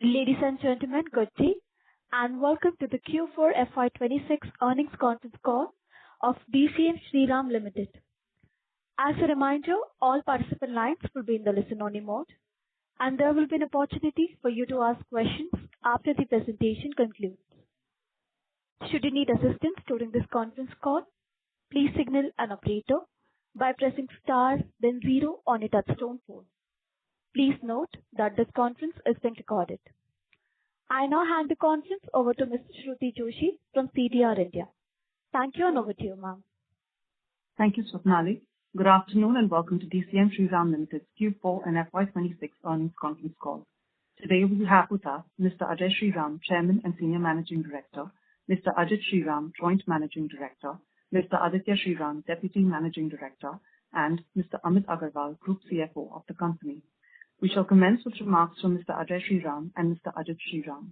Ladies and gentlemen, good day, and welcome to the Q4 FY26 earnings conference call of DCM Shriram Limited. As a reminder, all participant lines will be in the listen-only mode, and there will be an opportunity for you to ask questions after the presentation concludes. Should you need assistance during this conference call, please signal an operator by pressing star then 0 on a touchtone phone. Please note that this conference is being recorded. I now hand the conference over to Ms. Shruti Joshi from CDR India. Thank you, and over to you, ma'am. Thank you, Swapnali. Good afternoon and welcome to DCM Shriram Limited's Q4 and FY26 earnings conference call. Today we have with us Mr. Ajay Shriram, Chairman and Senior Managing Director, Mr. Ajit Shriram, Joint Managing Director, Mr. Aditya Shriram, Deputy Managing Director, and Mr. Amit Agarwal, Group CFO of the company. We shall commence with remarks from Mr. Ajay Shriram and Mr. Ajit Shriram.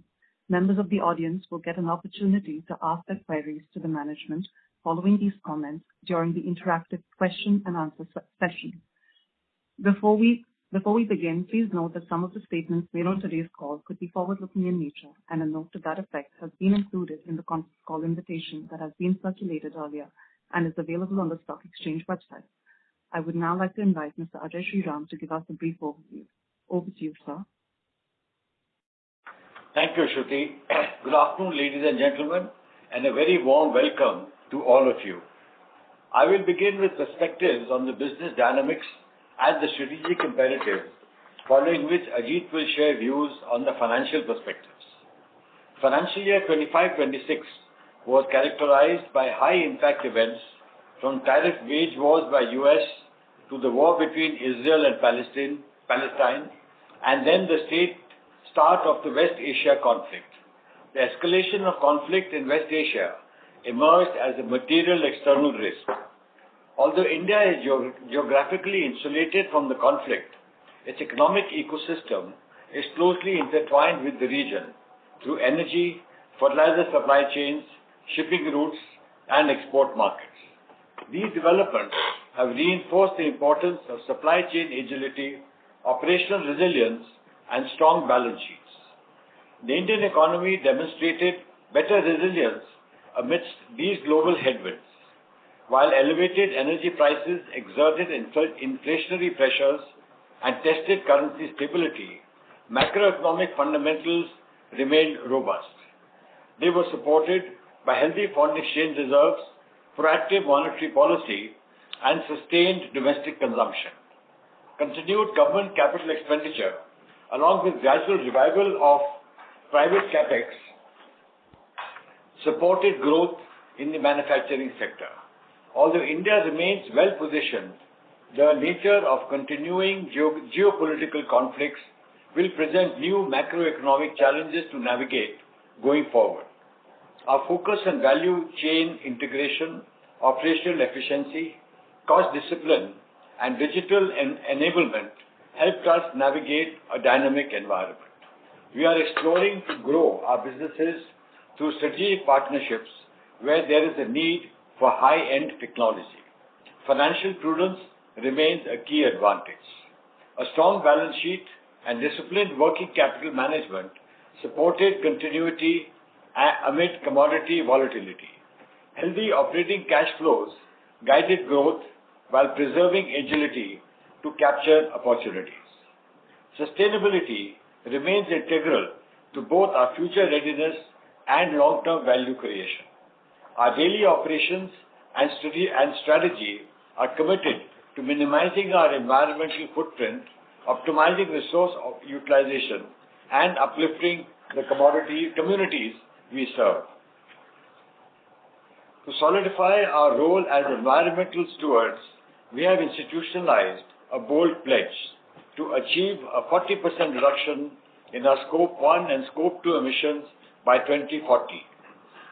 Members of the audience will get an opportunity to ask their queries to the management following these comments during the interactive question and answer session. Before we begin, please note that some of the statements made on today's call could be forward-looking in nature, and a note to that effect has been included in the conference call invitation that has been circulated earlier and is available on the stock exchange website. I would now like to invite Mr. Ajay Shriram to give us a brief overview. Over to you, sir. Thank you, Shruti. Good afternoon, ladies and gentlemen, and a very warm welcome to all of you. I will begin with perspectives on the business dynamics and the strategic imperatives, following which Ajit will share views on the financial perspectives. Financial year 25-26 was characterized by high-impact events from tariff wage wars by US to the war between Israel and Palestine, and then the start of the West Asia conflict. The escalation of conflict in West Asia emerged as a material external risk. Although India is geographically insulated from the conflict, its economic ecosystem is closely intertwined with the region through energy, fertilizer supply chains, shipping routes, and export markets. These developments have reinforced the importance of supply chain agility, operational resilience, and strong balance sheets. The Indian economy demonstrated better resilience amidst these global headwinds. While elevated energy prices exerted inflationary pressures and tested currency stability, macroeconomic fundamentals remained robust. They were supported by healthy foreign exchange reserves, proactive monetary policy, and sustained domestic consumption. Continued government capital expenditure, along with gradual revival of private capex, supported growth in the manufacturing sector. Although India remains well positioned, the nature of continuing geopolitical conflicts will present new macroeconomic challenges to navigate going forward. Our focus on value chain integration, operational efficiency, cost discipline, and digital enablement helped us navigate a dynamic environment. We are exploring to grow our businesses through strategic partnerships where there is a need for high-end technology. Financial prudence remains a key advantage. A strong balance sheet and disciplined working capital management supported continuity amid commodity volatility. Healthy operating cash flows guided growth while preserving agility to capture opportunities. Sustainability remains integral to both our future readiness and long-term value creation. Our daily operations and strategy are committed to minimizing our environmental footprint, optimizing resource utilization, and uplifting the communities we serve. To solidify our role as environmental stewards, we have institutionalized a bold pledge to achieve a 40% reduction in our Scope 1 and Scope 2 emissions by 2040.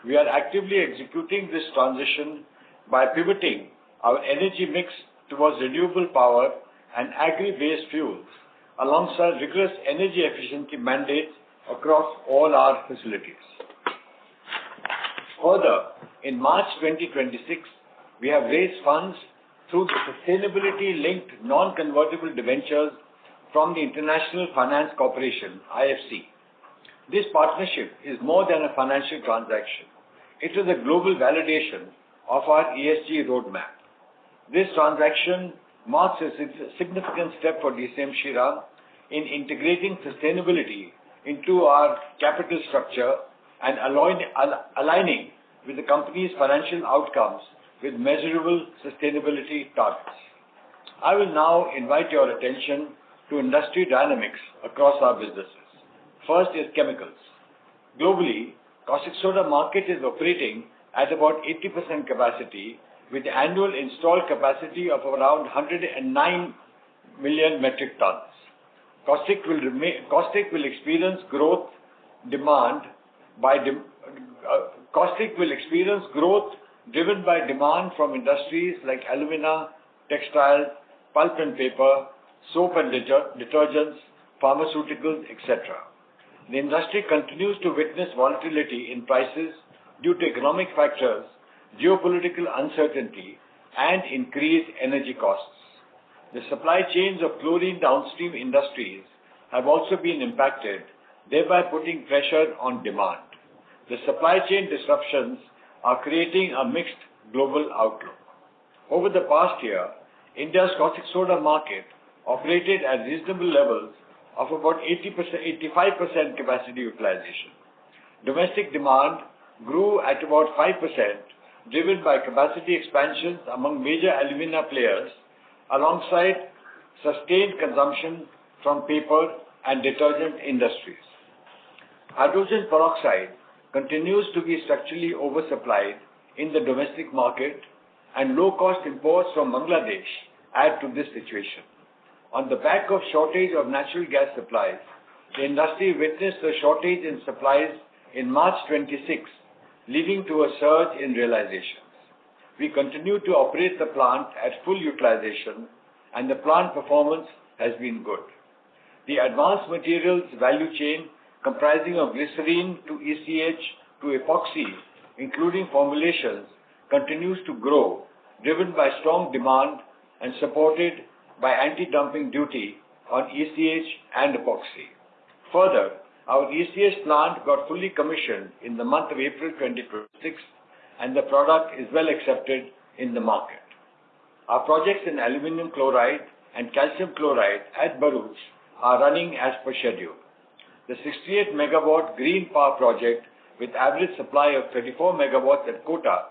We are actively executing this transition by pivoting our energy mix towards renewable power and agri-based fuels, alongside rigorous energy efficiency mandates across all our facilities. Further, in March 2026, we have raised funds through the sustainability-linked non-convertible debentures from the International Finance Corporation, IFC. This partnership is more than a financial transaction. It is a global validation of our ESG roadmap. This transaction marks a significant step for DCM Shriram in integrating sustainability into our capital structure and aligning with the company's financial outcomes with measurable sustainability targets. I will now invite your attention to industry dynamics across our businesses. First is chemicals. Globally, caustic soda market is operating at about 80% capacity with annual installed capacity of around 109 million metric tons. Caustic will experience growth driven by demand from industries like alumina, textiles, pulp and paper, soap and detergents, pharmaceuticals, etc. The industry continues to witness volatility in prices due to economic factors, geopolitical uncertainty, and increased energy costs. The supply chains of chlorine downstream industries have also been impacted, thereby putting pressure on demand. The supply chain disruptions are creating a mixed global outlook. Over the past year, India's caustic soda market operated at reasonable levels of about 85% capacity utilization. Domestic demand grew at about 5%, driven by capacity expansions among major alumina players, alongside sustained consumption from paper and detergent industries. Hydrogen peroxide continues to be structurally oversupplied in the domestic market, and low-cost imports from Bangladesh add to this situation. On the back of shortage of natural gas supplies, the industry witnessed a shortage in supplies in March 26, leading to a surge in realizations. We continue to operate the plant at full utilization, and the plant performance has been good. The advanced materials value chain, comprising of glycerine to ECH to epoxy, including formulations, continues to grow, driven by strong demand and supported by anti-dumping duty on ECH and epoxy. Further, our ECH plant got fully commissioned in the month of April 2026, and the product is well accepted in the market. Our projects in aluminum chloride and calcium chloride at Bharuch are running as per schedule. The 68 megawatt green power project with average supply of 34 megawatts at Kota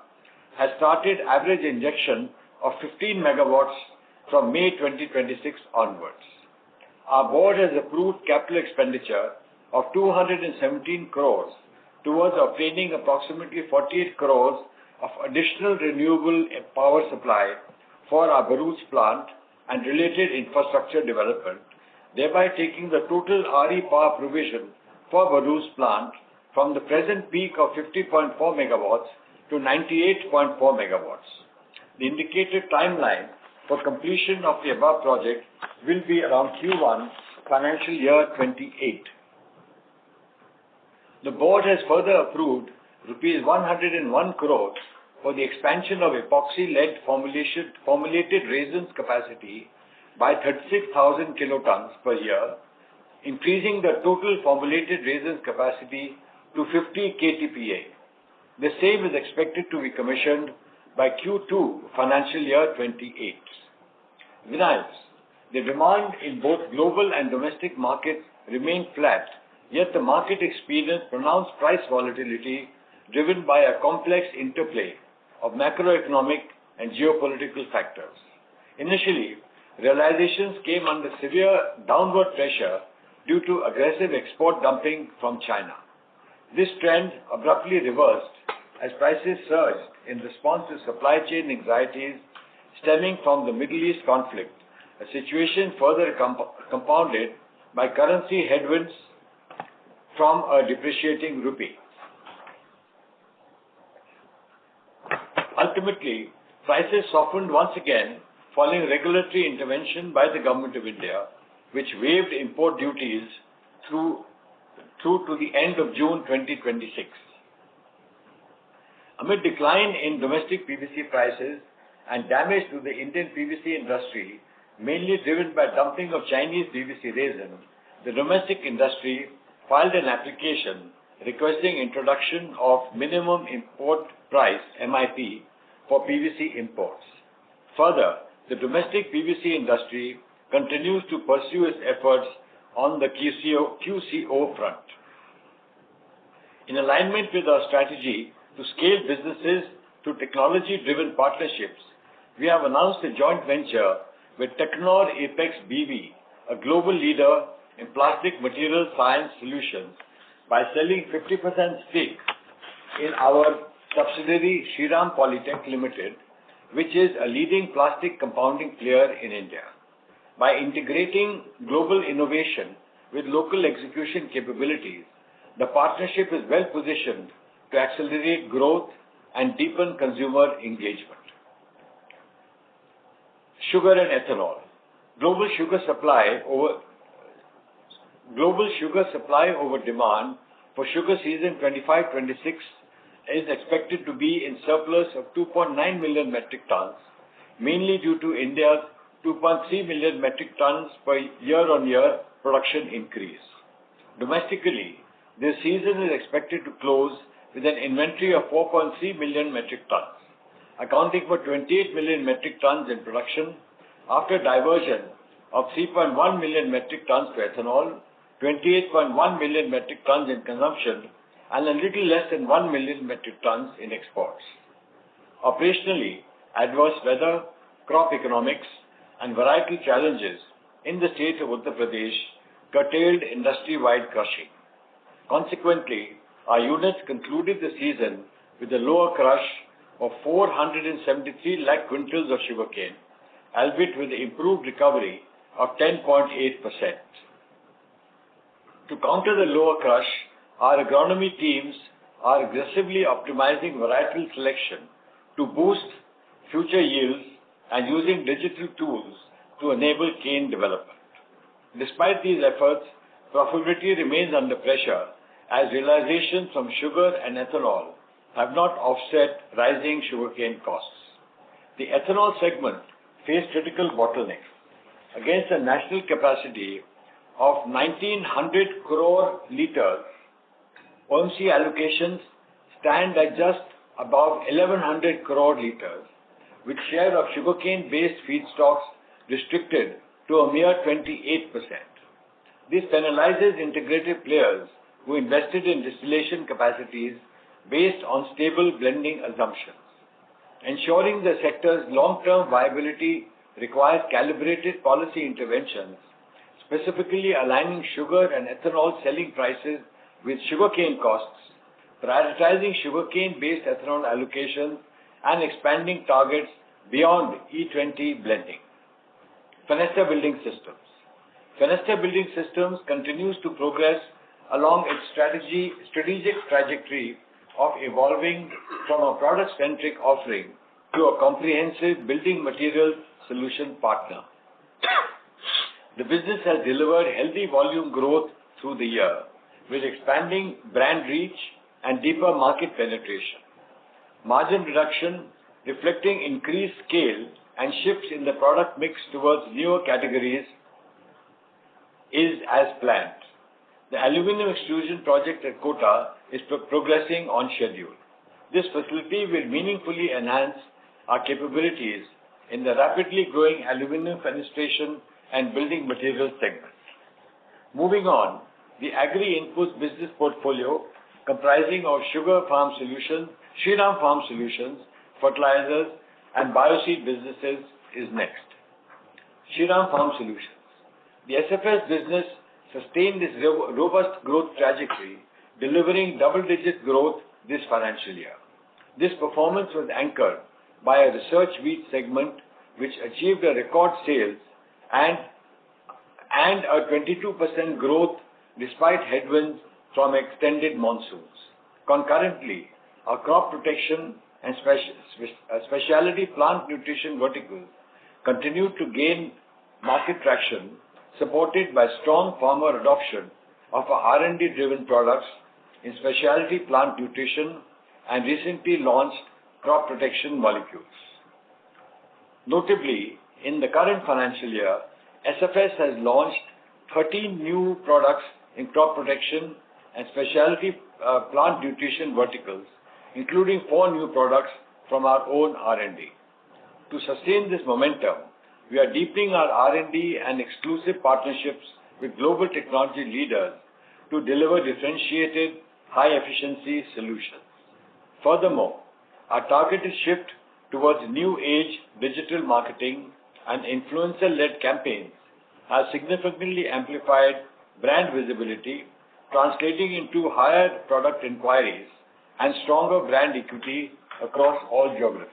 has started average injection of 15 megawatts from May 2026 onwards. Our board has approved capital expenditure of 217 crores towards obtaining approximately 48 crores of additional renewable power supply for our Bharuch plant and related infrastructure development, thereby taking the total RE power provision for Bharuch plant from the present peak of 50.4 megawatts to 98.4 megawatts. The indicated timeline for completion of the above project will be around Q1 financial year 28. The board has further approved rupees 101 crores for the expansion of epoxy-led formulated resins capacity by 36,000 kilotons per year, increasing the total formulated resins capacity to 50 KTPA. The same is expected to be commissioned by Q2 financial year 28. Vinyls. The demand in both global and domestic markets remained flat, yet the market experienced pronounced price volatility driven by a complex interplay of macroeconomic and geopolitical factors. Initially, realizations came under severe downward pressure due to aggressive export dumping from China. This trend abruptly reversed as prices surged in response to supply chain anxieties stemming from the Middle East conflict, a situation further compounded by currency headwinds from a depreciating rupee. Ultimately, prices softened once again following regulatory intervention by the Government of India, which waived import duties through to the end of June 2026. Amid decline in domestic PVC prices and damage to the Indian PVC industry, mainly driven by dumping of Chinese PVC resin, the domestic industry filed an application requesting introduction of minimum import price (MIP) for PVC imports. Further, the domestic PVC industry continues to pursue its efforts on the QCO front. In alignment with our strategy to scale businesses through technology-driven partnerships, we have announced a joint venture with Technor Apex BV, a global leader in plastic material science solutions, by selling 50% stake in our subsidiary Shriram Polytech Limited, which is a leading plastic compounding player in India. By integrating global innovation with local execution capabilities, the partnership is well positioned to accelerate growth and deepen consumer engagement. Sugar and ethanol. Global sugar supply over demand for sugar season 25-26 is expected to be in surplus of 2.9 million metric tons, mainly due to India's 2.3 million metric tons per year-on-year production increase. Domestically, this season is expected to close with an inventory of 4.3 million metric tons, accounting for 28 million metric tons in production after diversion of 3.1 million metric tons to ethanol, 28.1 million metric tons in consumption, and a little less than 1 million metric tons in exports. Operationally, adverse weather, crop economics, and varietal challenges in the state of Uttar Pradesh curtailed industry-wide crushing. Consequently, our units concluded the season with a lower crush of 473 lakh quintals of sugarcane, albeit with improved recovery of 10.8%. To counter the lower crush, our agronomy teams are aggressively optimizing varietal selection to boost future yields and using digital tools to enable cane development. Despite these efforts, profitability remains under pressure as realizations from sugar and ethanol have not offset rising sugarcane costs. The ethanol segment faced critical bottlenecks. Against a national capacity of 1900 crore litres, OMC allocations stand at just above 1100 crore litres, with share of sugarcane-based feedstocks restricted to a mere 28%. This penalizes integrated players who invested in distillation capacities based on stable blending assumptions. Ensuring the sector's long-term viability requires calibrated policy interventions, specifically aligning sugar and ethanol selling prices with sugarcane costs, prioritizing sugarcane-based ethanol allocations, and expanding targets beyond E20 blending. Fenesta Building Systems. Fenesta Building Systems continues to progress along its strategic trajectory of evolving from a product-centric offering to a comprehensive building material solution partner. The business has delivered healthy volume growth through the year, with expanding brand reach and deeper market penetration. Margin reduction reflecting increased scale and shifts in the product mix towards newer categories is as planned. The aluminum extrusion project at Kota is progressing on schedule. This facility will meaningfully enhance our capabilities in the rapidly growing aluminum fenestration and building materials segment. Moving on, the agri-inputs business portfolio comprising of Shriram Farm Solutions, fertilizers, and bioseed businesses is next. Shriram Farm Solutions. The SFS business sustained its robust growth trajectory, delivering double-digit growth this financial year. This performance was anchored by a research wheat segment which achieved a record sales and a 22% growth despite headwinds from extended monsoons. Concurrently, our crop protection and specialty plant nutrition verticals continued to gain market traction, supported by strong farmer adoption of our R&D-driven products in specialty plant nutrition and recently launched crop protection molecules. Notably, in the current financial year, SFS has launched 13 new products in crop protection and specialty plant nutrition verticals, including 4 new products from our own R&D. To sustain this momentum, we are deepening our R&D and exclusive partnerships with global technology leaders to deliver differentiated, high-efficiency solutions. Furthermore, our targeted shift towards new age digital marketing and influencer-led campaigns has significantly amplified brand visibility, translating into higher product inquiries and stronger brand equity across all geographies.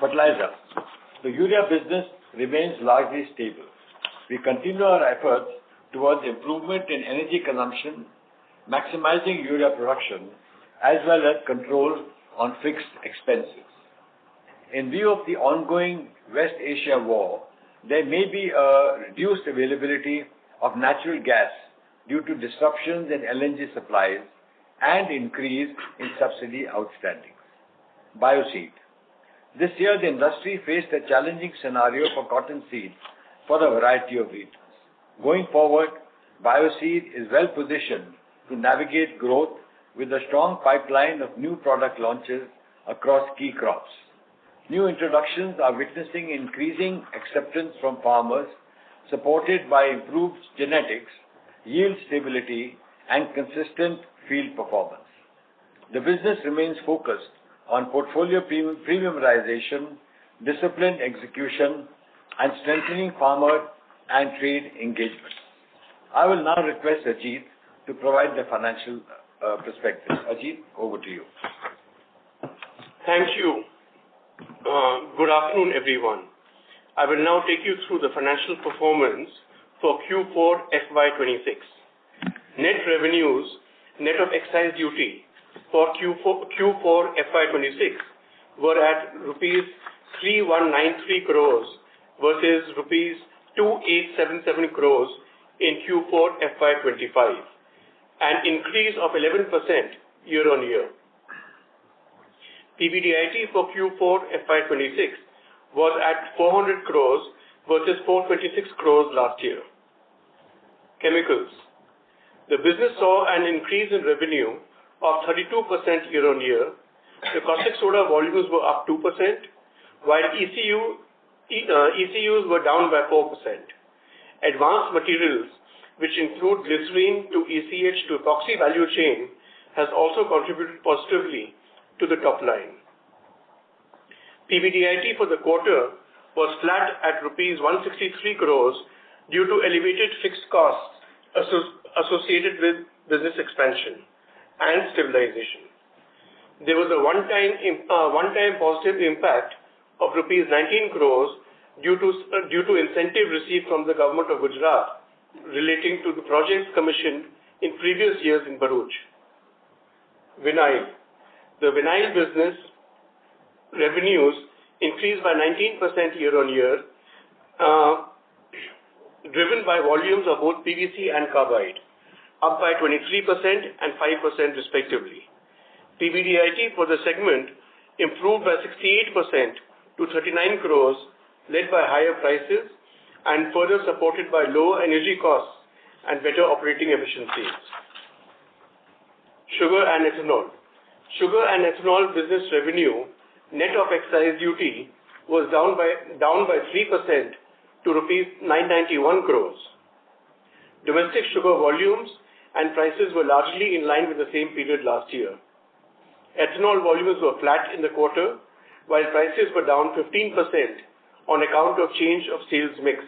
Fertilizer. The urea business remains largely stable. We continue our efforts towards improvement in energy consumption, maximizing urea production, as well as control on fixed expenses. In view of the ongoing West Asia war, there may be a reduced availability of natural gas due to disruptions in LNG supplies and increase in subsidy outstandings. Bioseed. This year, the industry faced a challenging scenario for cotton seed for a variety of reasons. Going forward, Bioseed is well positioned to navigate growth with a strong pipeline of new product launches across key crops. New introductions are witnessing increasing acceptance from farmers, supported by improved genetics, yield stability, and consistent field performance. The business remains focused on portfolio premiumization, disciplined execution, and strengthening farmer and trade engagement. I will now request Ajit to provide the financial perspective. Ajit, over to you. Thank you. Good afternoon, everyone. I will now take you through the financial performance for Q4 FY26. Net revenues, net of excise duty, for Q4 FY26 were at rupees 3193 crores versus rupees 2877 crores in Q4 FY25, an increase of 11% year-on-year. PBDIT for Q4 FY26 was at 400 crores versus 426 crores last year. Chemicals. The business saw an increase in revenue of 32% year-on-year. The caustic soda volumes were up 2%, while ECUs were down by 4%. Advanced materials, which include glycerine to ECH to epoxy value chain, has also contributed positively to the top line. PBDIT for the quarter was flat at rupees 163 crores due to elevated fixed costs associated with business expansion and stabilization. There was a one-time positive impact of rupees 19 crores due to incentive received from the government of Gujarat relating to the projects commissioned in previous years in Bharuch. Vinyl. The vinyl business revenues increased by 19% year-on-year, driven by volumes of both PVC and carbide, up by 23% and 5% respectively. PBDIT for the segment improved by 68% to 39 crores, led by higher prices and further supported by lower energy costs and better operating efficiencies. Sugar and ethanol. Sugar and ethanol business revenue, net of excise duty, was down by 3% to rupees 991 crores. Domestic sugar volumes and prices were largely in line with the same period last year. Ethanol volumes were flat in the quarter, while prices were down 15% on account of change of sales mix.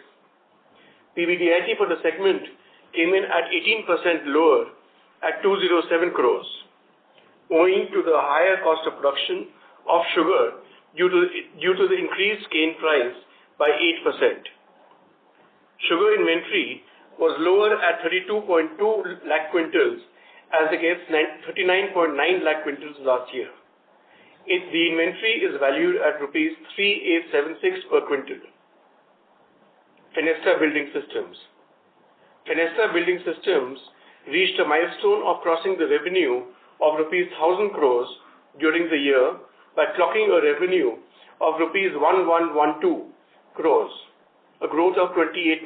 PBDIT for the segment came in at 18% lower at 207 crores, owing to the higher cost of production of sugar due to the increased cane price by 8%. Sugar inventory was lower at 32.2 lakh quintals as against 39.9 lakh quintals last year. The inventory is valued at rupees 3876 per quintal. Fenesta Building Systems. Fenesta Building Systems reached a milestone of crossing the revenue of rupees 1,000 crores during the year by clocking a revenue of rupees 1112 crores, a growth of 28%.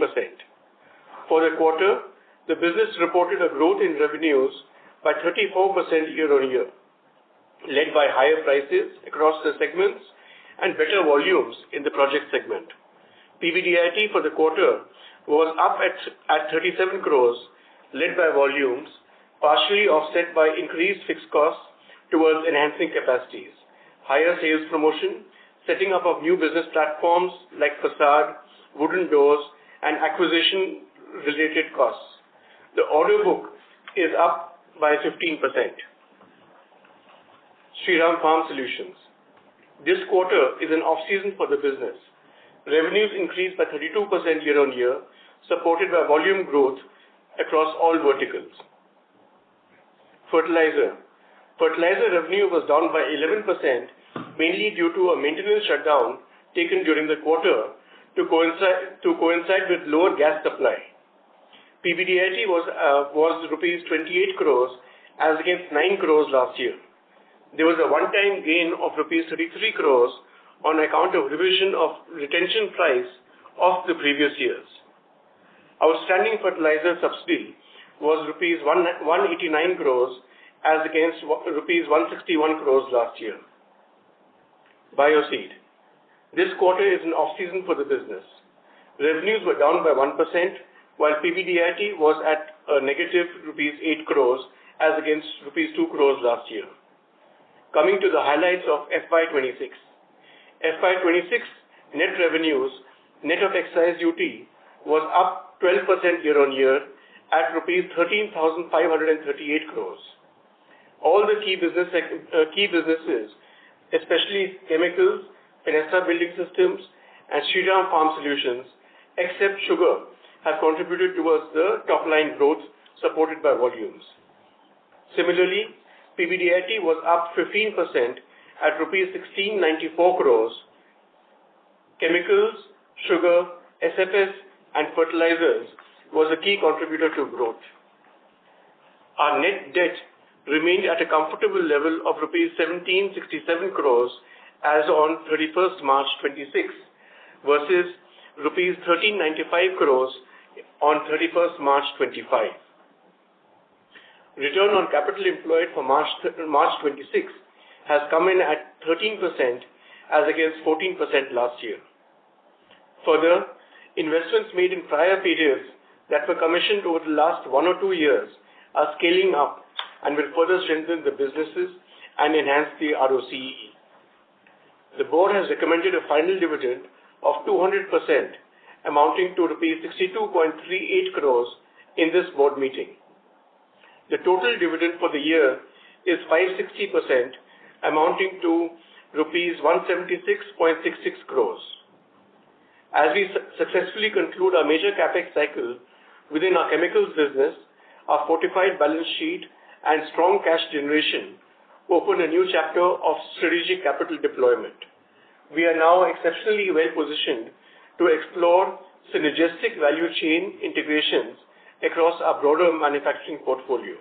For the quarter, The business reported a growth in revenues by 34% year-on-year, led by higher prices across the segments and better volumes in the project segment. PBDIT for the quarter was up at 37 crores, led by volumes, partially offset by increased fixed costs towards enhancing capacities, higher sales promotion, setting up of new business platforms like facade, wooden doors, and acquisition-related costs. The order book is up by 15%. Shriram Farm Solutions. This quarter is an off-season for the business. Revenues increased by 32% year-on-year, supported by volume growth across all verticals. Fertilizer. Fertilizer revenue was down by 11%, mainly due to a maintenance shutdown taken during the quarter to coincide with lower gas supply. PBDIT was rupees 28 crores as against 9 crores last year. There was a one-time gain of rupees 33 crores on account of revision of retention price of the previous years. Outstanding fertilizer subsidy was rupees 189 crores as against rupees 161 crores last year. Bioseed. This quarter is an off-season for the business. Revenues were down by 1%, while PBDIT was at a negative rupees 8 crores as against rupees 2 crores last year. Coming to the highlights of FY26. FY26 net revenues, net of excise duty, was up 12% year-on-year at rupees 13,538 crores. All the key businesses, especially chemicals, Fenesta Building Systems, and Shriram Farm Solutions, except sugar, have contributed towards the top-line growth supported by volumes. Similarly, PBDIT was up 15% at rupees 1694 crores. Chemicals, sugar, SFS, and fertilizers was a key contributor to growth. Our net debt remained at a comfortable level of rupees 1767 crores as on 31st March 26 versus rupees 1395 crores on 31st March 25. Return on capital employed for March 26 has come in at 13% as against 14% last year. Further, investments made in prior periods that were commissioned over the last 1 or 2 years are scaling up and will further strengthen the businesses and enhance the ROCE. The board has recommended a final dividend of 200%, amounting to rupees 62.38 crores in this board meeting. The total dividend for the year is 560%, amounting to rupees 176.66 crores. As we successfully conclude our major capex cycle within our chemicals business, our fortified balance sheet and strong cash generation open a new chapter of strategic capital deployment. We are now exceptionally well positioned to explore synergistic value chain integrations across our broader manufacturing portfolio.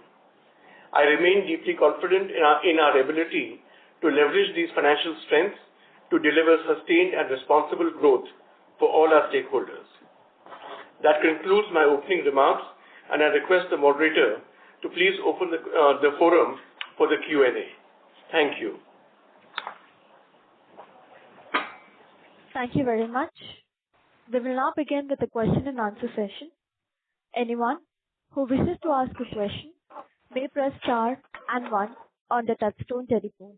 I remain deeply confident in our ability to leverage these financial strengths to deliver sustained and responsible growth for all our stakeholders. That concludes my opening remarks, and I request the moderator to please open the forum for the Q&A. Thank you. Thank you very much. We will now begin with the question and answer session. Anyone who wishes to ask a question may press star and 1 on the touchtone telephone.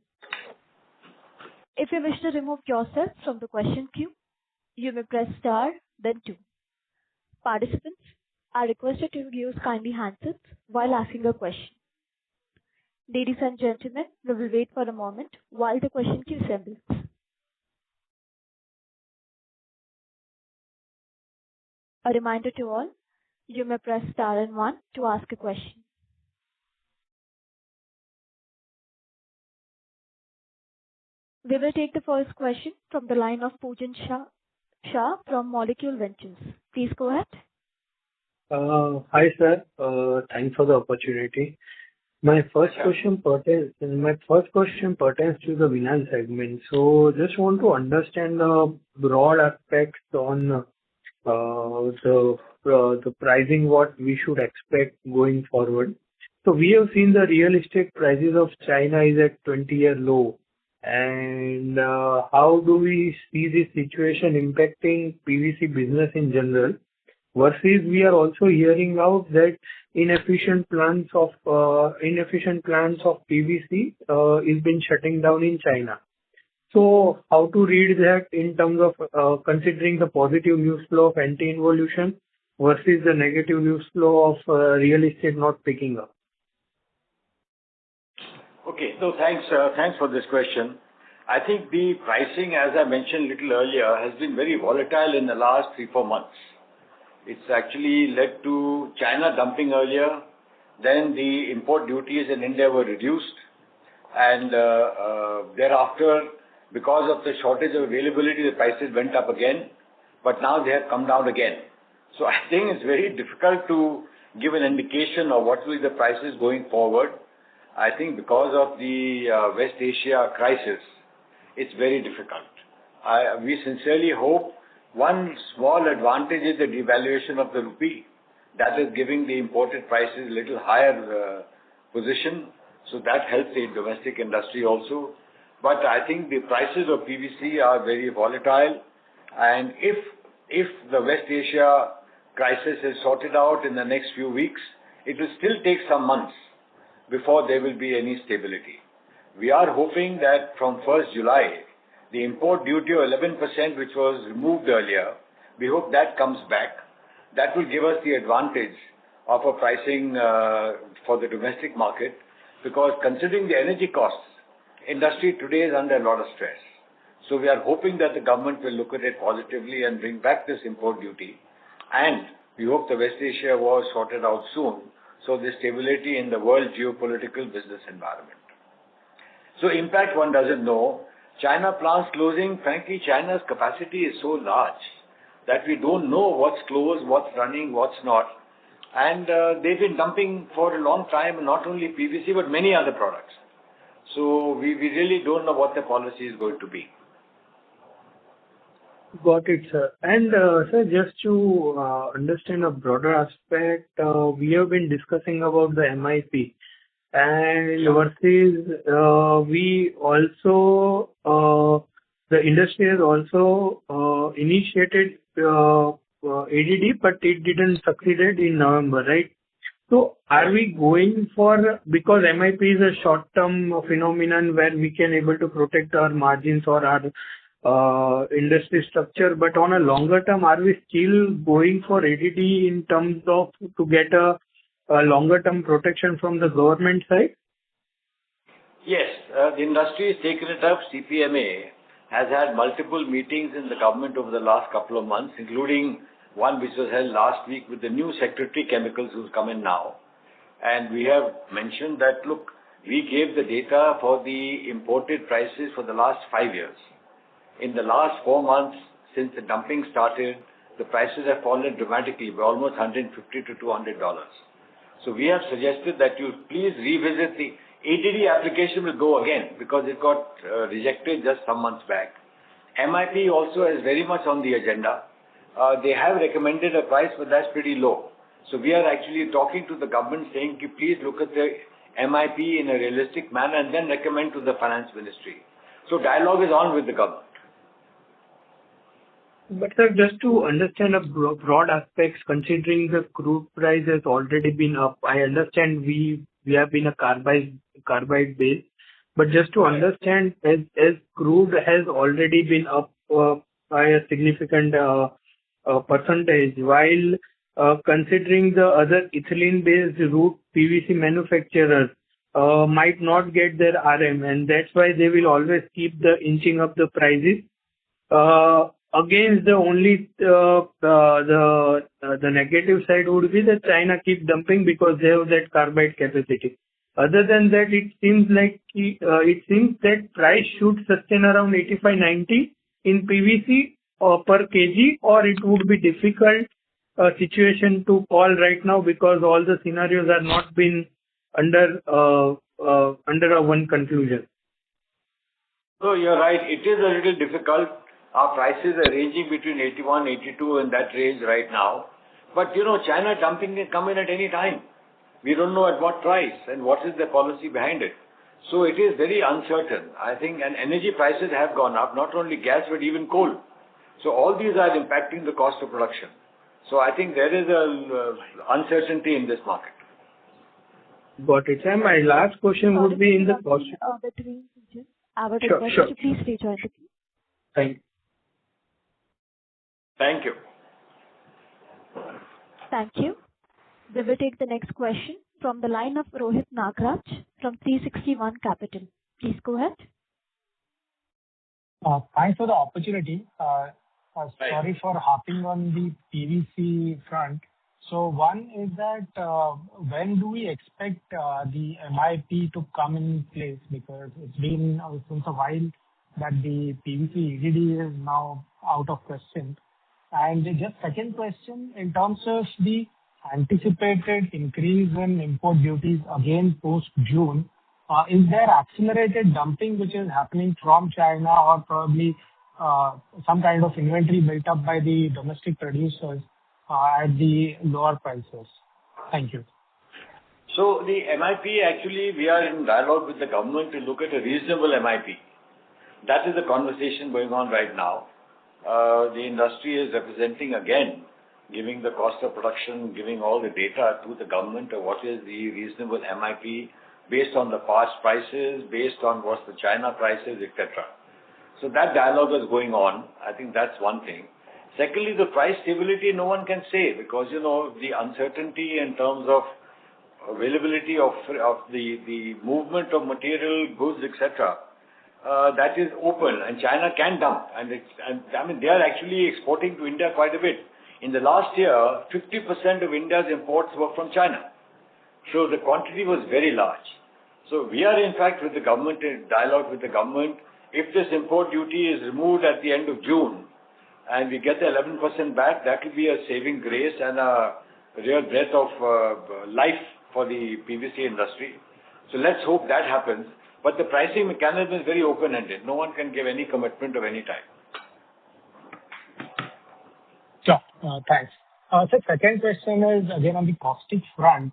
If you wish to remove yourself from the question queue, you may press star, then 2. Participants are requested to use kindly handsets while asking a question. Ladies and gentlemen, we will wait for a moment while the question queue assembles. A reminder to all, you may press star and 1 to ask a question. We will take the first question from the line of Pujan Shah from Molecule Ventures. Please go ahead. Hi, sir. Thanks for the opportunity. My first question pertains to the vinyl segment. So, just want to understand the broad aspects on the the pricing what we should expect going forward. So we have seen the real estate prices of China is at 20-year low. And how do we see this situation impacting PVC business in general? Versus we are also hearing out that inefficient plants of PVC is been shutting down in China. So how to read that in terms of considering the positive news flow of anti-involution versus the negative news flow of real estate not picking up? Okay. So thanks for this question. I think the pricing, as I mentioned a little earlier, has been very volatile in the last 3-4 months. It's actually led to China dumping earlier, then the import duties in India were reduced, and thereafter, because of the shortage of availability, the prices went up again, but now they have come down again. So I think it's very difficult to give an indication of what will be the prices going forward. I think because of the West Asia crisis, it's very difficult. We sincerely hope one small advantage is the devaluation of the rupee. That is giving the imported prices a little higher position. So that helps the domestic industry also. But I think the prices of PVC are very volatile. And if the West Asia crisis is sorted out in the next few weeks, it will still take some months before there will be any stability. We are hoping that from 1st July, the import duty of 11%, which was removed earlier, we hope that comes back. That will give us the advantage of a pricing for the domestic market, because considering the energy costs, industry today is under a lot of stress. So we are hoping that the government will look at it positively and bring back this import duty. And we hope the West Asia war is sorted out soon, so there's stability in the world geopolitical business environment. So impact one doesn't know. China plants closing, frankly, China's capacity is so large that we don't know what's closed, what's running, what's not. And they've been dumping for a long time, not only PVC, but many other products. So we really don't know what the policy is going to be. Got it, sir. And sir, just to understand a broader aspect, we have been discussing about the MIP. And versus we also, the industry has also initiated ADD, but it didn't succeeded in November, right? So are we going for, because MIP is a short-term phenomenon where we can able to protect our margins or our industry structure, but on a longer term, are we still going for ADD in terms of to get a longer term protection from the government side? Yes, the industry has taken it up. CPMA has had multiple meetings in the government over the last couple of months, including one which was held last week with the new Secretary Chemicals who's come in now. And we have mentioned that, look, we gave the data for the imported prices for the last 5 years. In the last 4 months, since the dumping started, the prices have fallen dramatically by almost $150 to $200. So we have suggested that you please revisit the ADD application will go again because it got rejected just some months back. MIP also is very much on the agenda. They have recommended a price, but that's pretty low. So we are actually talking to the government saying, please look at the MIP in a realistic manner and then recommend to the finance ministry. So dialogue is on with the government. But sir, just to understand a broad aspects, considering the crude price has already been up, I understand we have been a carbide base, but just to understand, as crude has already been up by a significant percentage, while considering the other ethylene-based route PVC manufacturers might not get their RM, and that's why they will always keep the inching up the prices. Against the only the negative side would be that China keep dumping because they have that carbide capacity. Other than that, it seems that price should sustain around 85-90 in PVC per kg, or it would be difficult situation to call right now because all the scenarios are not been under a one conclusion. So you're right. It is a little difficult. Our prices are ranging between 81, 82 in that range right now. But China dumping can come in at any time. We don't know at what price and what is the policy behind it. So it is very uncertain. I think, and energy prices have gone up, not only gas but even coal. So all these are impacting the cost of production. So I think there is a uncertainty in this market. Got it. And my last question would be in the cost. Between regions, I would Sure, request sure. you to please rejoin the queue. Thank you. Thank you. Thank you. We will take the next question from the line of Rohit Nagraj from 360 ONE Capital. Please go ahead. Thanks for the opportunity. Sorry for harping on the PVC front. So one is that when do we expect the MIP to come in place? Because it's been since a while that the PVC EDD is now out of question. And just second question, in terms of the anticipated increase in import duties again post-June, is there accelerated dumping which is happening from China or probably some kind of inventory built up by the domestic producers at the lower prices? Thank you. So the MIP, actually, we are in dialogue with the government to look at a reasonable MIP. That is the conversation going on right now. The industry is representing again, giving the cost of production, giving all the data to the government of what is the reasonable MIP based on the past prices, based on what's the China prices, etc. So that dialogue is going on. I think that's one thing. Secondly, the price stability, no one can say because, the uncertainty in terms of availability of the movement of material, goods, etc., that is open and China can dump. And they are actually exporting to India quite a bit. In the last year, 50% of India's imports were from China. So the quantity was very large. So we are in fact with the government, in dialogue with the government. If this import duty is removed at the end of June and we get the 11% back, that will be a saving grace and a real breath of life for the PVC industry. So let's hope that happens. But the pricing mechanism is very open-ended. No one can give any commitment of any type. Sure. Thanks. So second question is again on the caustic front.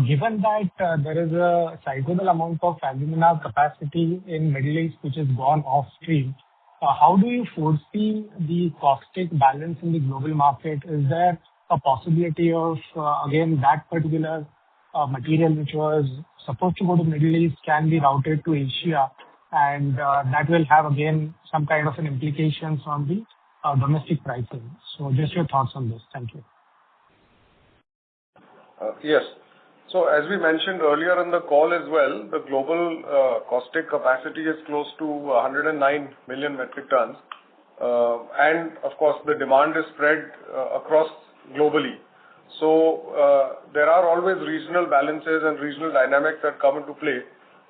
Given that there is a sizable amount of alumina capacity in Middle East which has gone off stream, how do you foresee the caustic balance in the global market? Is there a possibility of again that particular material which was supposed to go to Middle East can be routed to Asia, and that will have again some kind of an implications on the domestic pricing? So just your thoughts on this. Thank you. Yes. So as we mentioned earlier in the call as well, the global caustic capacity is close to 109 million metric tons. And of course, the demand is spread across globally. So there are always regional balances and regional dynamics that come into play.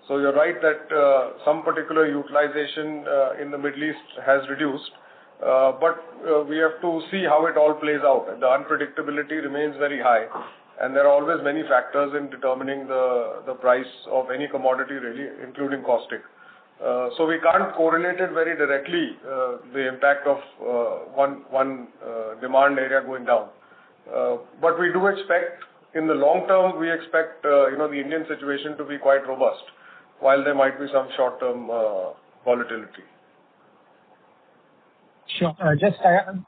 So you're right that some particular utilization in the Middle East has reduced. But we have to see how it all plays out. The unpredictability remains very high. And there are always many factors in determining the price of any commodity really, including caustic. So we can't correlate it very directly, the impact of one demand area going down. But we do expect, in the long term, we expect, the Indian situation to be quite robust, while there might be some short-term volatility. Sure. Just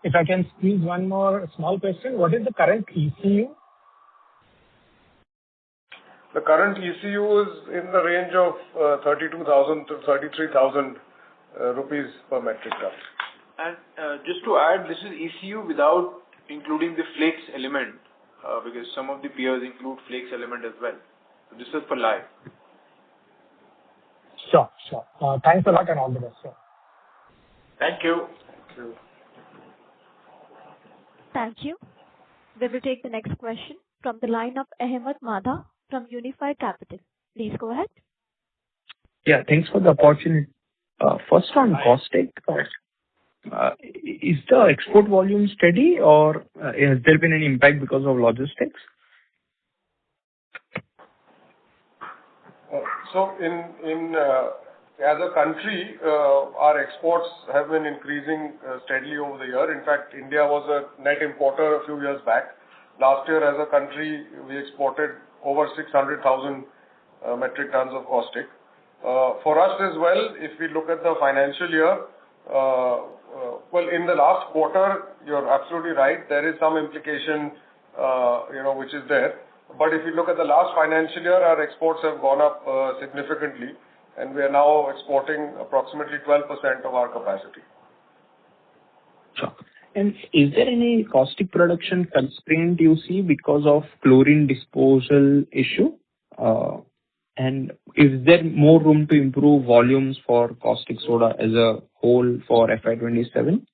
if I can squeeze one more small question, what is the current ECU? The current ECU is in the range of 32,000 to 33,000 rupees per metric ton. And just to add, this is ECU without including the flakes element, because some of the peers include flakes element as well. So this is for live. Sure. Thanks a lot and all the best, sir. Thank you. Thank you. Thank you. We will take the next question from the line of Ahmed Madha from Unified Capital. Please go ahead. Yeah, thanks for the opportunity. First on caustic, is the export volume steady or has there been any impact because of logistics? So as a country, our exports have been increasing steadily over the year. In fact, India was a net importer a few years back. Last year, as a country, we exported over 600,000 metric tons of caustic. For us as well, if we look at the financial year, well, in the last quarter, you're absolutely right. There is some implication, which is there. But if you look at the last financial year, our exports have gone up significantly, and we are now exporting approximately 12% of our capacity. Sure. And is there any caustic production constraint you see because of chlorine disposal issue? And is there more room to improve volumes for caustic soda as a whole for FY27?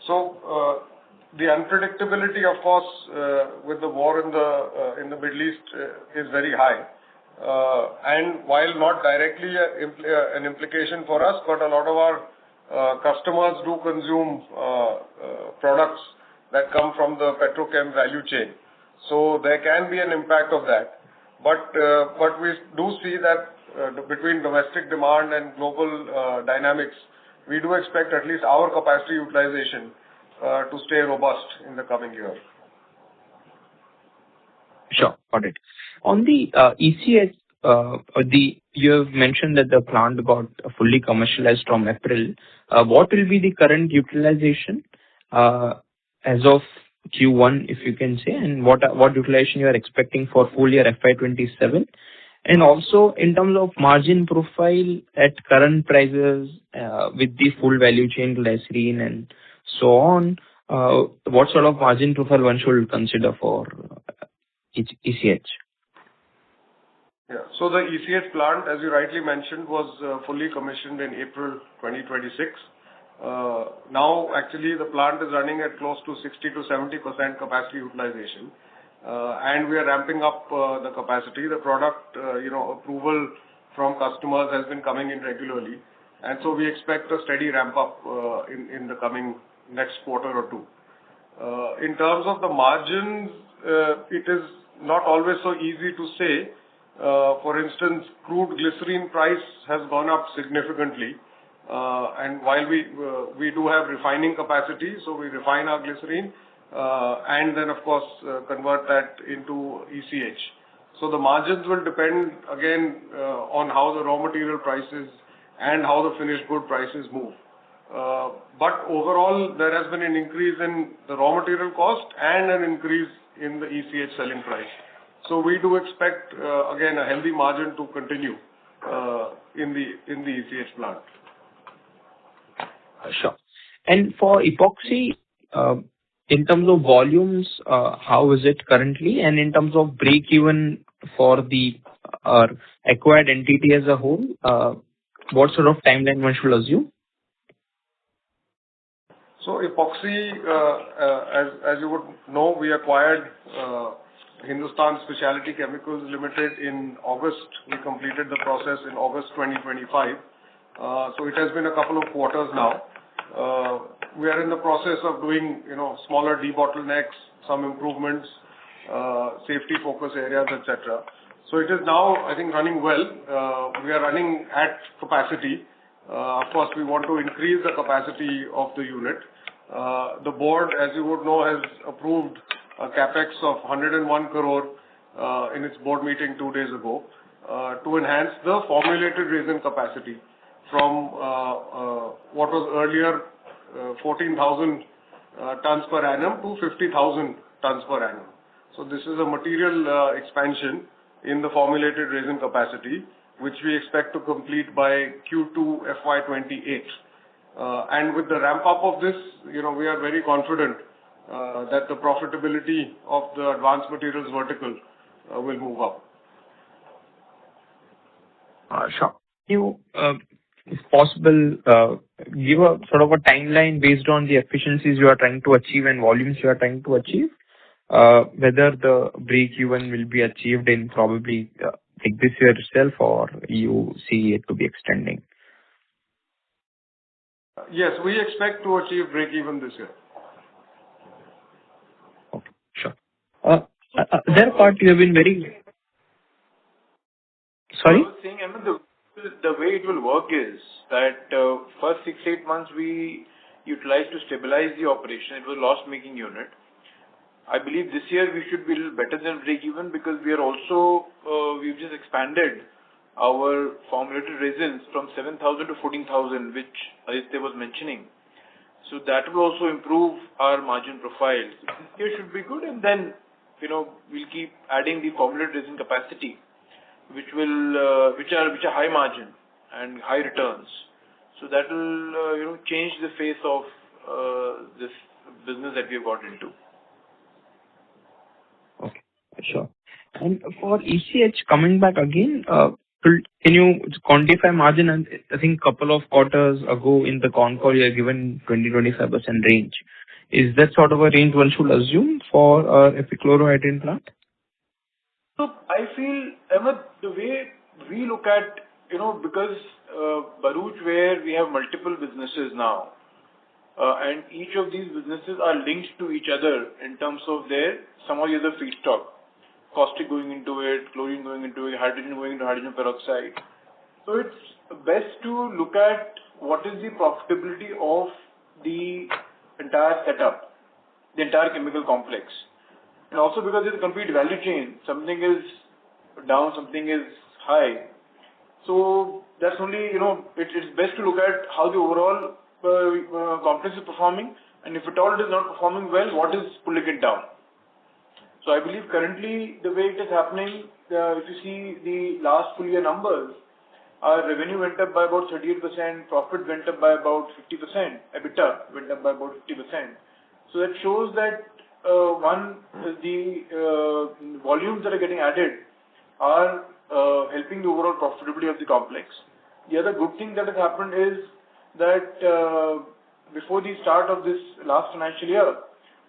So, the unpredictability, of course, with the war in the Middle East is very high. And while not directly an implication for us, but a lot of our customers do consume products that come from the petrochem value chain. So there can be an impact of that. But we do see that between domestic demand and global dynamics, we do expect at least our capacity utilization to stay robust in the coming year. Sure, got it. On the ECH, you have mentioned that the plant got fully commercialized from April. What will be the current utilization as of Q1, if you can say, and what utilization you are expecting for full year FY27? And also, in terms of margin profile at current prices, with the full value chain, glycerine and so on, what sort of margin profile one should consider for ECH? Yeah. So the ECH plant, as you rightly mentioned, was fully commissioned in April 2026. Now, actually, the plant is running at close to 60 to 70% capacity utilization, and we are ramping up the capacity. The product, approval from customers has been coming in regularly, and so we expect a steady ramp up in the coming next quarter or two. In terms of the margins, it is not always so easy to say. For instance, crude glycerine price has gone up significantly. And while we do have refining capacity, so we refine our glycerine, and then of course convert that into ECH. So the margins will depend again on how the raw material prices and how the finished good prices move. But overall, there has been an increase in the raw material cost and an increase in the ECH selling price. So we do expect again a healthy margin to continue in the ECH plant. Sure. And for epoxy, in terms of volumes, how is it currently? And in terms of break even for the acquired entity as a whole, what sort of timeline one should assume? So epoxy, as you would know, we acquired Hindustan Specialty Chemicals Limited in August. We completed the process in August 2025. So it has been a couple of quarters now. We are in the process of doing, smaller debottlenecks, some improvements, safety focus areas, etc. So it is now, I think, running well. We are running at capacity. Of course, we want to increase the capacity of the unit. The board, as you would know, has approved a capex of 101 crore in its board meeting 2 days ago to enhance the formulated resin capacity from what was earlier 14,000 tons per annum to 50,000 tons per annum. So this is a material expansion in the formulated resin capacity, which we expect to complete by Q2 FY28. And with the ramp up of this, we are very confident that the profitability of the advanced materials vertical will move up. Sure. You, if possible, give a sort of a timeline based on the efficiencies you are trying to achieve and volumes you are trying to achieve, whether the break even will be achieved in probably like this year itself, or you see it to be extending? Yes, we expect to achieve break even this year. Okay, sure. Their part you have been very... Sorry? I was saying, the way it will work is that first 6-8 months we utilized to stabilize the operation. It was a loss-making unit. I believe this year we should be a little better than break-even because we are also, we've just expanded our formulated resins from 7,000 to 14,000, which Aditya was mentioning. So that will also improve our margin profile. So this year should be good, and then, we'll keep adding the formulated resin capacity, which are high margin and high returns. So that will, change the face of this business that we have got into. Okay, sure. And for ECH, coming back again, can you quantify margin? And I think a couple of quarters ago in the Concall, you are given 20-25% range. Is that sort of a range one should assume for epichlorohydrin plant? So I feel, Ahmed, the way we look at, because Bharuch, where we have multiple businesses now, and each of these businesses are linked to each other in terms of some of the other feedstock. Caustic going into it, chlorine going into it, hydrogen going into hydrogen peroxide. So it's best to look at what is the profitability of the entire setup, the entire chemical complex. And also because it's a complete value chain, something is down, something is high. So that's only, it's best to look at how the overall complex is performing, and if at all it is not performing well, what is pulling it down. So I believe currently the way it is happening, if you see the last full year numbers, our revenue went up by about 38%, profit went up by about 50%, EBITDA went up by about 50%. So that shows that the volumes that are getting added are helping the overall profitability of the complex. The other good thing that has happened is that before the start of this last financial year,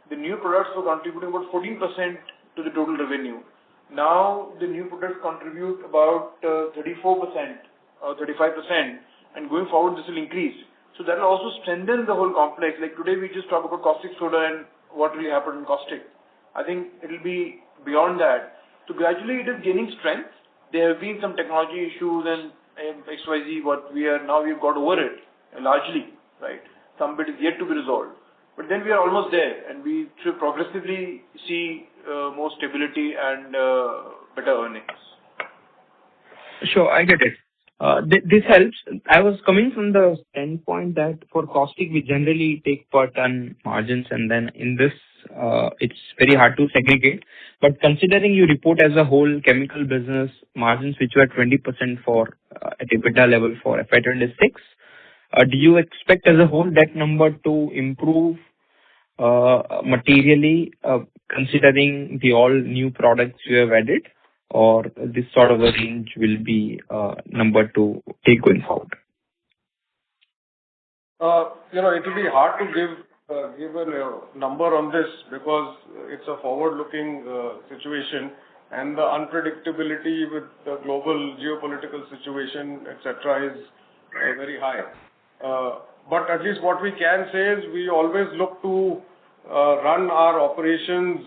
the new products were contributing about 14% to the total revenue. Now the new products contribute about 34% or 35%, and going forward this will increase. So that will also strengthen the whole complex. Like today we just talk about caustic soda and what really happened in caustic. I think it will be beyond that. So gradually it is gaining strength. There have been some technology issues and XYZ, we've got over it largely, right? Some bit is yet to be resolved. But then we are almost there, and we should progressively see more stability and better earnings. Sure, I get it. This helps. I was coming from the standpoint that for caustic, we generally take per ton margins, and then in this, it's very hard to segregate. But considering you report as a whole chemical business margins, which were 20% for at EBITDA level for FY26, do you expect as a whole that number to improve materially, considering the all new products you have added, or this sort of a range will be number to take going forward? It will be hard to give a number on this because it's a forward-looking situation, and the unpredictability with the global geopolitical situation, etc., is very high. But at least what we can say is we always look to run our operations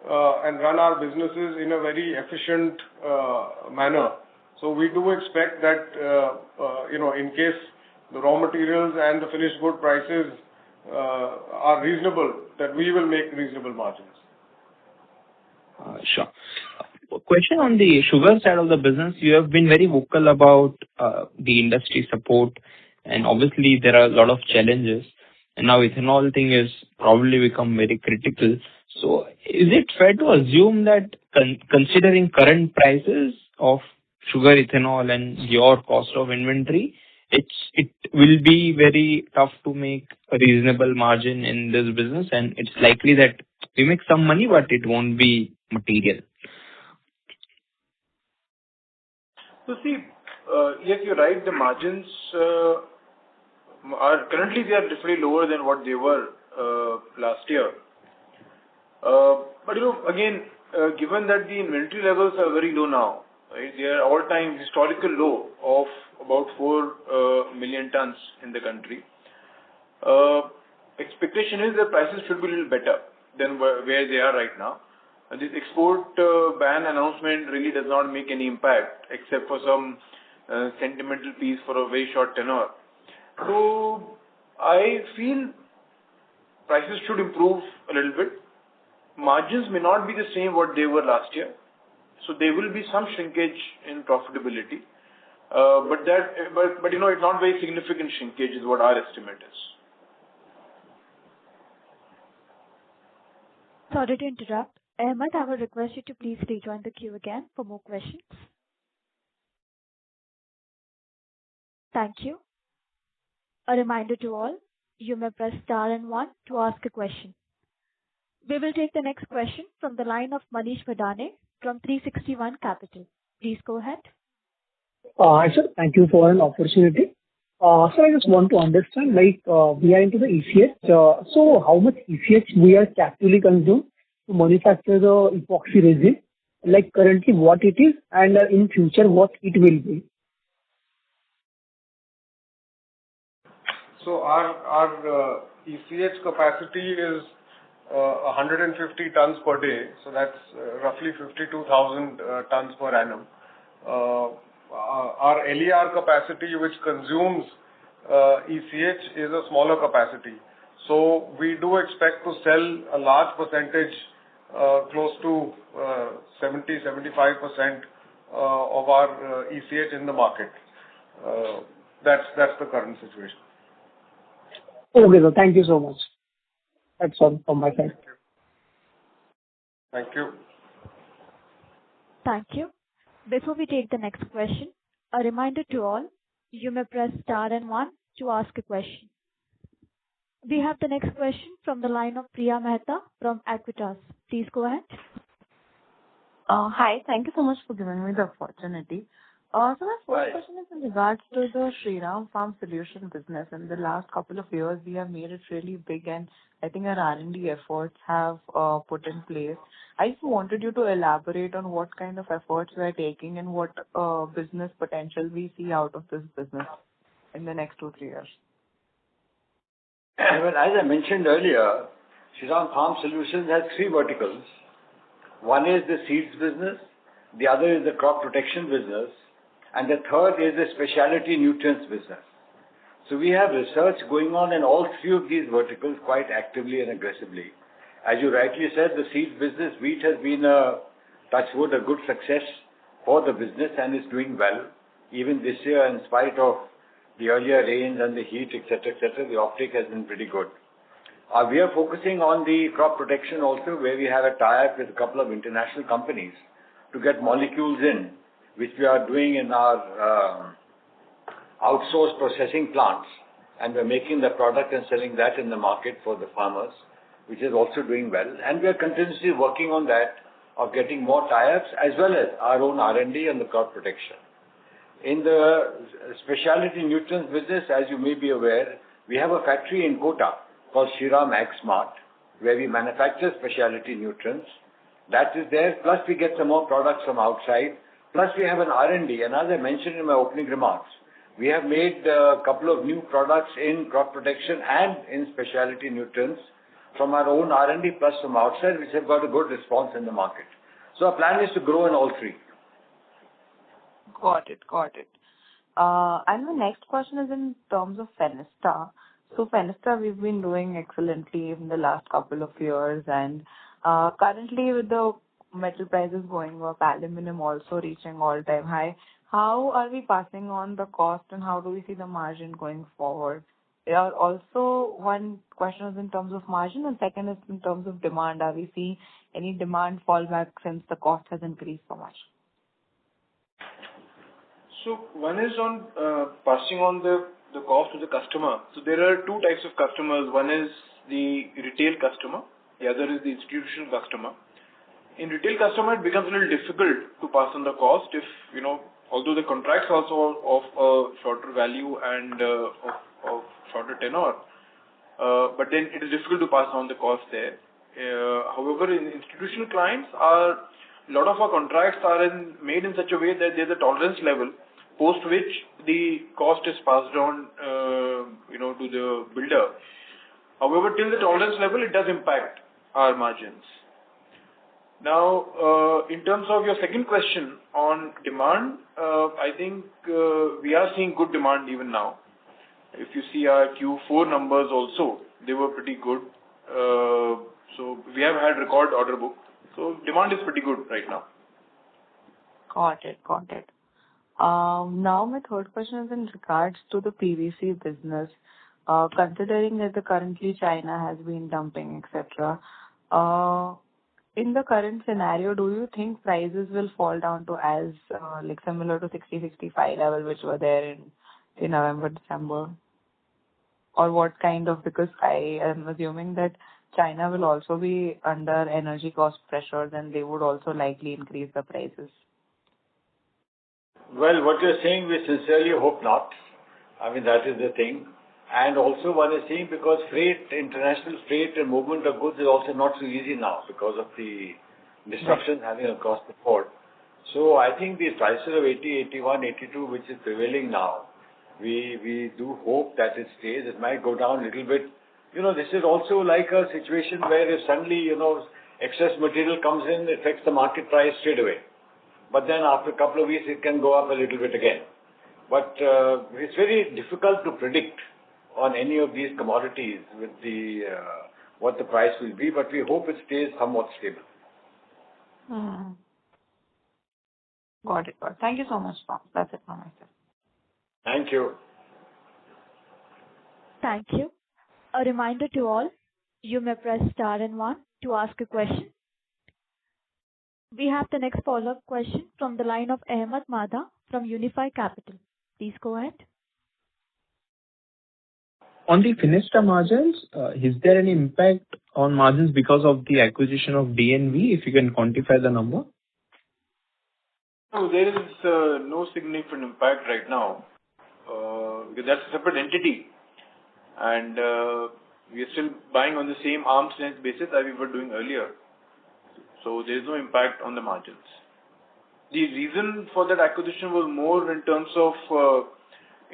and run our businesses in a very efficient manner. So we do expect that, in case the raw materials and the finished good prices are reasonable, that we will make reasonable margins. Sure. Question on the sugar side of the business. You have been very vocal about the industry support, and obviously there are a lot of challenges. And now ethanol thing is probably become very critical. So is it fair to assume that considering current prices of sugar, ethanol, and your cost of inventory, it will be very tough to make a reasonable margin in this business, and it's likely that we make some money, but it won't be material? So see, yes, you're right. The margins are currently they are definitely lower than what they were last year. But again, given that the inventory levels are very low now, right? They are all-time historical low of about 4 million tons in the country. Expectation is that prices should be a little better than where they are right now. And this export ban announcement really does not make any impact except for some sentimental piece for a very short tenure. So I feel prices should improve a little bit. Margins may not be the same what they were last year, so there will be some shrinkage in profitability. But it's not very significant shrinkage is what our estimate is. Sorry to interrupt. Ahmed, I will request you to please rejoin the queue again for more questions. Thank you. A reminder to all, you may press star and 1 to ask a question. We will take the next question from the line of Manish Madane from 361 Capital. Please go ahead. Hi, sir. Thank you for an opportunity. Sir, I just want to understand, we are into the ECH. So how much ECH we are actually consume to manufacture the epoxy resin? Like currently what it is and in future what it will be? So our ECH capacity is 150 tons per day. So that's roughly 52,000 tons per annum. Our LER capacity, which consumes ECH, is a smaller capacity. So we do expect to sell a large percentage, close to 70-75% of our ECH in the market. That's the current situation. Okay, sir. Thank you so much. That's all from my side. Thank you. Thank you. Before we take the next question, a reminder to all, you may press star and 1 to ask a question. We have the next question from the line of Priya Mehta from Aquitas. Please go ahead. Hi. Thank you so much for giving me the opportunity. So my first question is in regards to the Shriram Farm Solution business. In the last couple of years, we have made it really big, and I think our R&D efforts have put in place. I just wanted you to elaborate on what kind of efforts we are taking and what business potential we see out of this business in the next 2-3 years. Well, as I mentioned earlier, Shriram Farm Solutions has 3 verticals. One is the seeds business, the other is the crop protection business, and the third is the specialty nutrients business. So we have research going on in all 3 of these verticals quite actively and aggressively. As you rightly said, the seeds business, wheat has been a good success for the business and is doing well. Even this year, in spite of the earlier rains and the heat, etc., the offtake has been pretty good. We are focusing on the crop protection also, where we have a tie-up with a couple of international companies to get molecules in, which we are doing in our outsourced processing plants, and we're making the product and selling that in the market for the farmers, which is also doing well. And we are continuously working on that, of getting more tie-ups as well as our own R&D on the crop protection. In the specialty nutrients business, as you may be aware, we have a factory in Kota called Shriram Ag Smart, where we manufacture specialty nutrients. That is there, plus we get some more products from outside, plus we have an R&D. And as I mentioned in my opening remarks, we have made a couple of new products in crop protection and in specialty nutrients from our own R&D plus from outside, which have got a good response in the market. So our plan is to grow in all 3. Got it. And the next question is in terms of Fenesta. So Fenesta, we've been doing excellently in the last couple of years, and currently with the metal prices going up, aluminum also reaching all-time high, how are we passing on the cost and how do we see the margin going forward? Also, one question is in terms of margin and second is in terms of demand. Are we seeing any demand fallback since the cost has increased so much? So one is on passing on the cost to the customer. So there are 2 types of customers. One is the retail customer, the other is the institutional customer. In retail customer, it becomes a little difficult to pass on the cost if, although the contracts also of a shorter value and of shorter tenure, but then it is difficult to pass on the cost there. However, in institutional clients, a lot of our contracts are made in such a way that there is a tolerance level, post which the cost is passed on, to the builder. However, till the tolerance level, it does impact our margins. Now, in terms of your second question on demand, I think we are seeing good demand even now. If you see our Q4 numbers also, they were pretty good. So we have had record order book. So demand is pretty good right now. Got it. Now my third question is in regards to the PVC business. Considering that currently China has been dumping, etc. In the current scenario, do you think prices will fall down to as similar to 60-65 level which were there in November, December? Or what kind of, because I am assuming that China will also be under energy cost pressures and they would also likely increase the prices. Well, what you're saying, we sincerely hope not. I mean, that is the thing. And also one is saying because international freight and movement of goods is also not so easy now because of the disruptions having across the board. So I think the prices of 80, 81, 82, which is prevailing now, we do hope that it stays. It might go down a little bit. This is also like a situation where if suddenly, excess material comes in, it affects the market price straight away. But then after a couple of weeks, it can go up a little bit again. But it's very difficult to predict on any of these commodities with what the price will be, but we hope it stays somewhat stable. Got it. Thank you so much, Tom. That's it from myself. Thank you. Thank you. A reminder to all, you may press star and 1 to ask a question. We have the next follow-up question from the line of Ahmed Madha from Unifi Capital. Please go ahead. On the Finistar margins, is there any impact on margins because of the acquisition of DNV, if you can quantify the number? No, there is no significant impact right now. Because that's a separate entity. And we are still buying on the same arm's length basis that we were doing earlier. So there is no impact on the margins. The reason for that acquisition was more in terms of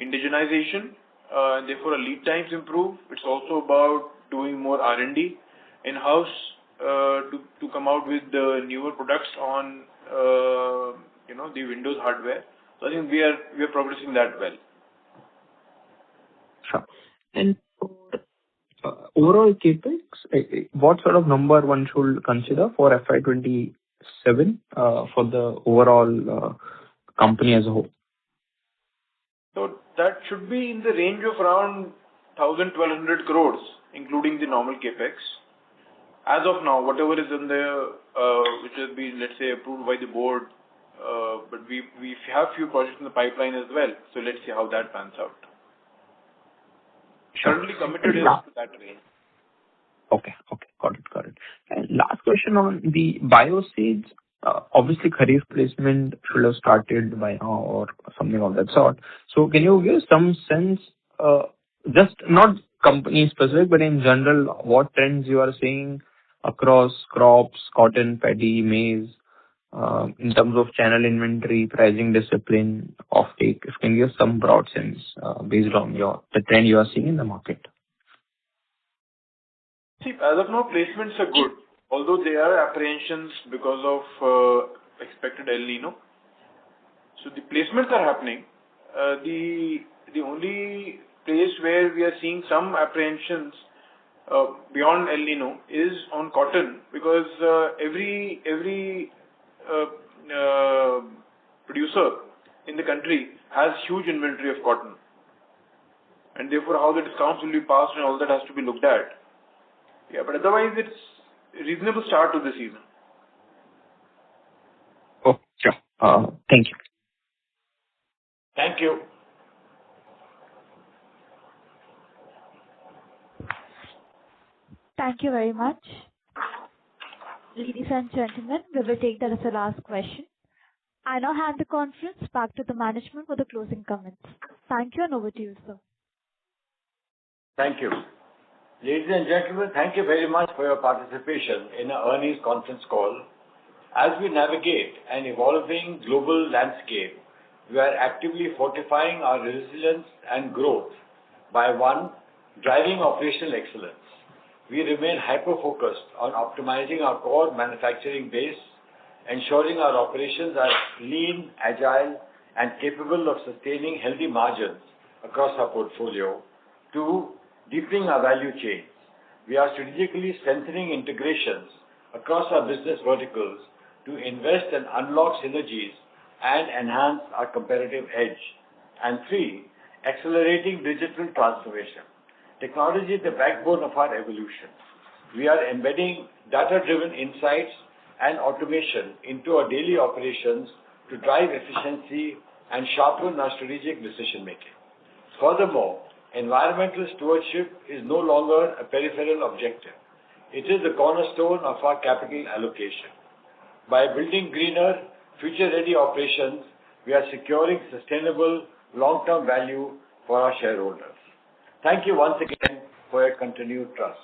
indigenization, and therefore our lead times improve. It's also about doing more R&D in-house to come out with the newer products on the Windows hardware. So I think we are progressing that well. Sure. And overall capex, what sort of number one should consider for FY27 for the overall company as a whole? So that should be in the range of around 1,000-1,200 crores, including the normal capex. As of now, whatever is in there, which has been, let's say, approved by the board, but we have few projects in the pipeline as well. So let's see how that pans out. Sure. Currently committed is to that range. Okay. Got it. And last question on the bioseeds. Obviously, kharif placement should have started by now or something of that sort. So can you give some sense, just not company specific, but in general, what trends you are seeing across crops, cotton, paddy, maize, in terms of channel inventory, pricing discipline, offtake? If you can give some broad sense based on the trend you are seeing in the market. See, as of now, placements are good, although there are apprehensions because of expected El Nino. So the placements are happening. The only place where we are seeing some apprehensions beyond El Nino is on cotton, because every producer in the country has huge inventory of cotton, and therefore how the discounts will be passed and all that has to be looked at. Yeah, but otherwise it's a reasonable start to the season. Oh, sure. Thank you. Thank you. Thank you very much. Ladies and gentlemen, we will take that as the last question. I now hand the conference back to the management for the closing comments. Thank you, and over to you, sir. Thank you. Ladies and gentlemen, thank you very much for your participation in our earnings conference call. As we navigate an evolving global landscape, we are actively fortifying our resilience and growth by 1, driving operational excellence. We remain hyper-focused on optimizing our core manufacturing base, ensuring our operations are lean, agile, and capable of sustaining healthy margins across our portfolio. 2, deepening our value chains we are strategically strengthening integrations across our business verticals to invest and unlock synergies and enhance our competitive edge. And 3, accelerating digital transformation. Technology is the backbone of our evolution. We are embedding data-driven insights and automation into our daily operations to drive efficiency and sharpen our strategic decision-making. Furthermore, environmental stewardship is no longer a peripheral objective. It is the cornerstone of our capital allocation. By building greener, future-ready operations, we are securing sustainable, long-term value for our shareholders. Thank you once again for your continued trust.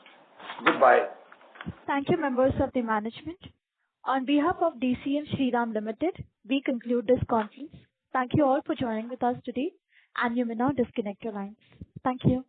Goodbye. Thank you, members of the management. On behalf of DCM Shriram Limited, we conclude this conference. Thank you all for joining with us today, and you may now disconnect your lines. Thank you.